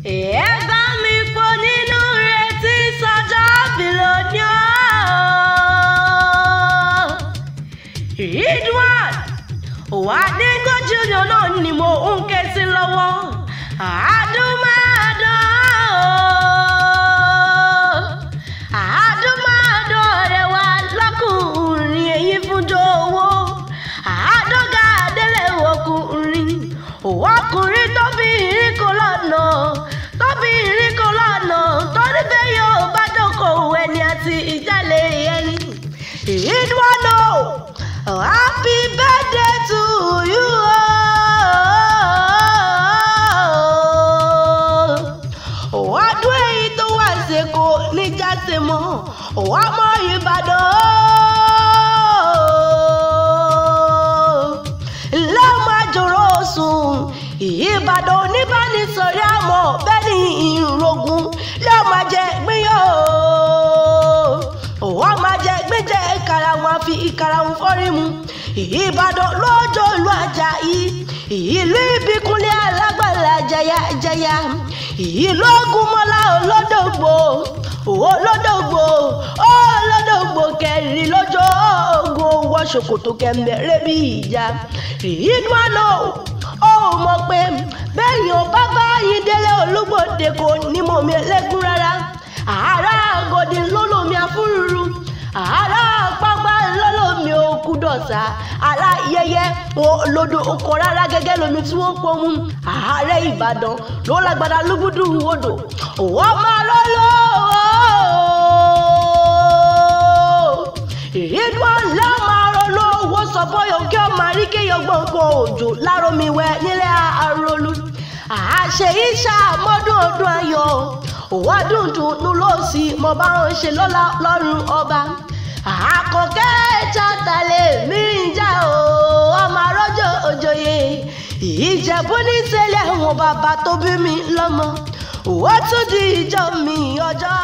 ẹ bá mi pọ̀ nínú retí sọ́jọ́ bìlọ́níà. Ridwan wà ní gbójú náà ni mo ń ké sí lọ́wọ́. Àdúmàdán rẹ̀ wá lọ́kùnrin èyí fúnjọ owó. Àádọ́gà délé ọkùnrin tóbìnrin kò lọ́nà torí bẹ́ẹ̀ yóò bá dókòwò ẹni àti ìjàlẹ̀ ẹni. Ridwan happy birthday to you. Ọdún èyí tó wà ṣèkò ní jásẹ̀mọ́ ọmọ Ìbàdàn lọ́mọ àjòrò sùn. Ìbàdàn oníbánisọ̀rọ̀ àmọ́ bẹ́ẹ̀ ni ìrògùn lọ́mọ jẹ́ gbìyànjú wọ́n máa jẹ gbẹ́jẹ́ ìkarahun àfi ìkarahun fọ́rí mu. Ìbàdàn lọ́jọ́ ìlú Àjàyí, ìlú Ìbíkúnlé alágbàlá jẹyà, ìlú Ògúnmọ́lá olódògbò kẹrin lọ́jọ́ ogun wọ ṣòkòtò kẹ̀mbẹ̀rẹ̀ bí ìjà. Ridwan ó mọ̀ pé bẹ́yìn ọba bá yín délé Olúgbòde kò ní mọ̀mí ẹlẹ́gún rárá. Ará Àgòdì lólómi afúrúrú, ará Pápá lólómi Òkúdọ̀sá, ará Yẹyẹ lodò oko rárá gẹ́gẹ́ lomi tí wọ́n pọ̀ mú. Ààrẹ Ìbàdàn ló lágbádá lúgúdù odò wọ́n máa lọ́lọ́. Ridwan lámàrọ̀lọ́wọ́ sọ bọ́yọ̀ kí ọmọ àríkéyọ̀ gbọ̀ngàn òjò láromiwẹ̀ nílẹ̀ àrólú. Àṣẹ ìṣàmọ́dún ọdún ayọ̀ wá dùndùn ló sì mo bá wọn ṣe lọ́la lọ́rùn ọba. Àkànkẹ́ Ìjàtàlẹ̀ mi ń jà ọmọ arọ́jọ́ òjòyè. Ìjẹ̀bú ní sẹ́lẹ̀ wọn bàbá tó bí mi lọ́mọ. Ó tún di ìjọ mi ọjọ́.